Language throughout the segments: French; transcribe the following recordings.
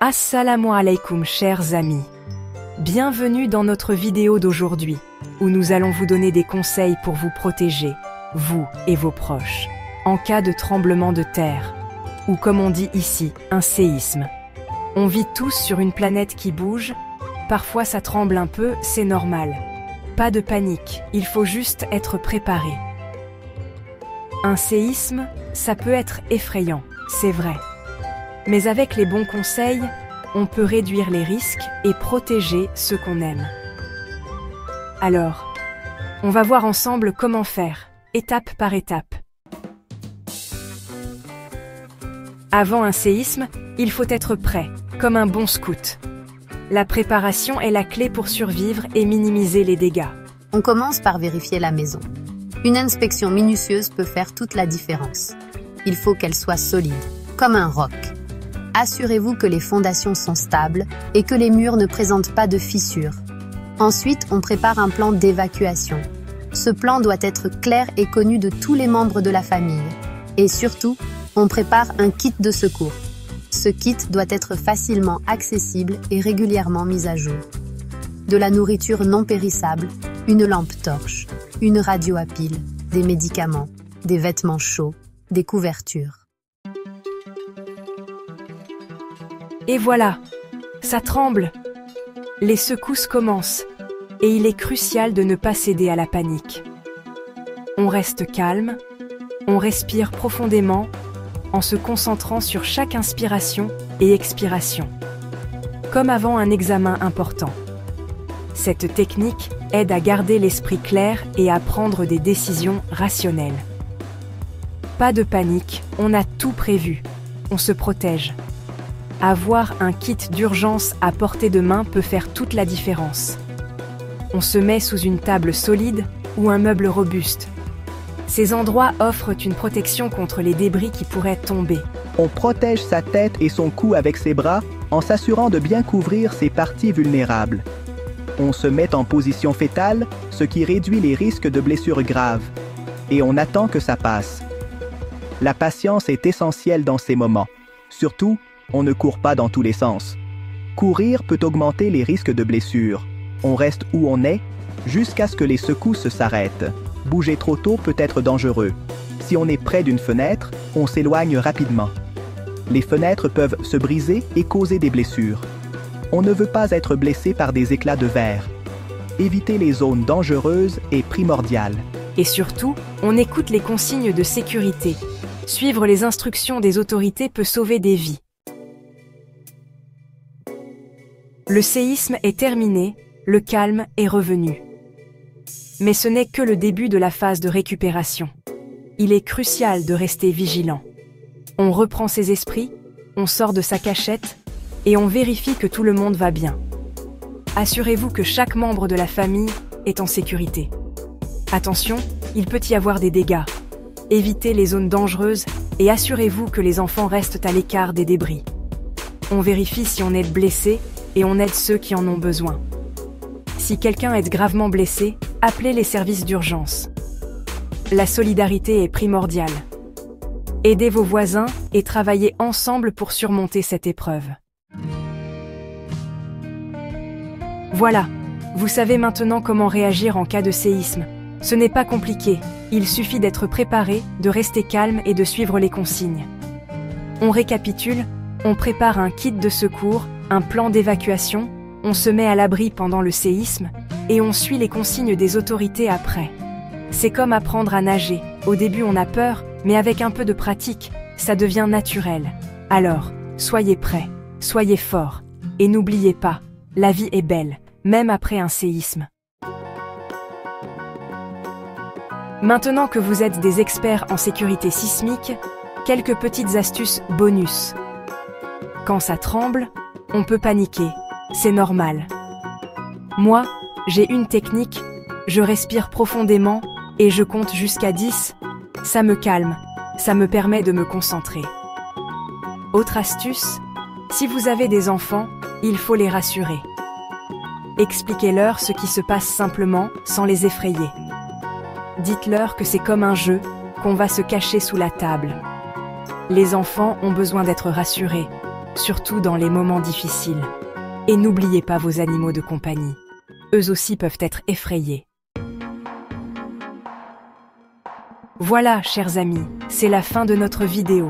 Assalamu alaikum chers amis. Bienvenue dans notre vidéo d'aujourd'hui, où nous allons vous donner des conseils pour vous protéger, vous et vos proches, en cas de tremblement de terre, ou comme on dit ici, un séisme. On vit tous sur une planète qui bouge, parfois ça tremble un peu, c'est normal. Pas de panique, il faut juste être préparé. Un séisme, ça peut être effrayant, c'est vrai. Mais avec les bons conseils, on peut réduire les risques et protéger ceux qu'on aime. Alors, on va voir ensemble comment faire, étape par étape. Avant un séisme, il faut être prêt, comme un bon scout. La préparation est la clé pour survivre et minimiser les dégâts. On commence par vérifier la maison. Une inspection minutieuse peut faire toute la différence. Il faut qu'elle soit solide, comme un roc. Assurez-vous que les fondations sont stables et que les murs ne présentent pas de fissures. Ensuite, on prépare un plan d'évacuation. Ce plan doit être clair et connu de tous les membres de la famille. Et surtout, on prépare un kit de secours. Ce kit doit être facilement accessible et régulièrement mis à jour. De la nourriture non périssable, une lampe torche, une radio à pile, des médicaments, des vêtements chauds, des couvertures. Et voilà, ça tremble. Les secousses commencent, et il est crucial de ne pas céder à la panique. On reste calme, on respire profondément, en se concentrant sur chaque inspiration et expiration. Comme avant un examen important. Cette technique aide à garder l'esprit clair et à prendre des décisions rationnelles. Pas de panique, on a tout prévu, on se protège. Avoir un kit d'urgence à portée de main peut faire toute la différence. On se met sous une table solide ou un meuble robuste. Ces endroits offrent une protection contre les débris qui pourraient tomber. On protège sa tête et son cou avec ses bras en s'assurant de bien couvrir ses parties vulnérables. On se met en position fétale, ce qui réduit les risques de blessures graves. Et on attend que ça passe. La patience est essentielle dans ces moments. Surtout, on ne court pas dans tous les sens. Courir peut augmenter les risques de blessures. On reste où on est jusqu'à ce que les secousses s'arrêtent. Bouger trop tôt peut être dangereux. Si on est près d'une fenêtre, on s'éloigne rapidement. Les fenêtres peuvent se briser et causer des blessures. On ne veut pas être blessé par des éclats de verre. Éviter les zones dangereuses est primordial. Et surtout, on écoute les consignes de sécurité. Suivre les instructions des autorités peut sauver des vies. Le séisme est terminé, le calme est revenu. Mais ce n'est que le début de la phase de récupération. Il est crucial de rester vigilant. On reprend ses esprits, on sort de sa cachette et on vérifie que tout le monde va bien. Assurez-vous que chaque membre de la famille est en sécurité. Attention, il peut y avoir des dégâts. Évitez les zones dangereuses et assurez-vous que les enfants restent à l'écart des débris. On vérifie si on est blessé et on aide ceux qui en ont besoin. Si quelqu'un est gravement blessé, appelez les services d'urgence. La solidarité est primordiale. Aidez vos voisins et travaillez ensemble pour surmonter cette épreuve. Voilà, vous savez maintenant comment réagir en cas de séisme. Ce n'est pas compliqué, il suffit d'être préparé, de rester calme et de suivre les consignes. On récapitule, on prépare un kit de secours, un plan d'évacuation, on se met à l'abri pendant le séisme et on suit les consignes des autorités après. C'est comme apprendre à nager. Au début on a peur, mais avec un peu de pratique, ça devient naturel. Alors, soyez prêts, soyez forts. Et n'oubliez pas, la vie est belle, même après un séisme. Maintenant que vous êtes des experts en sécurité sismique, quelques petites astuces bonus. Quand ça tremble, on peut paniquer, c'est normal. Moi, j'ai une technique, je respire profondément et je compte jusqu'à 10, ça me calme, ça me permet de me concentrer. Autre astuce, si vous avez des enfants, il faut les rassurer. Expliquez-leur ce qui se passe simplement, sans les effrayer. Dites-leur que c'est comme un jeu, qu'on va se cacher sous la table. Les enfants ont besoin d'être rassurés. surtout dans les moments difficiles. Et n'oubliez pas vos animaux de compagnie. Eux aussi peuvent être effrayés. Voilà, chers amis, c'est la fin de notre vidéo.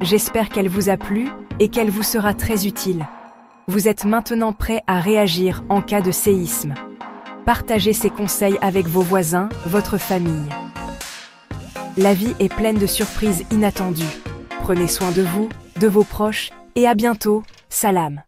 J'espère qu'elle vous a plu et qu'elle vous sera très utile. Vous êtes maintenant prêts à réagir en cas de séisme. Partagez ces conseils avec vos voisins, votre famille. La vie est pleine de surprises inattendues. Prenez soin de vous, de vos proches, et à bientôt, salam.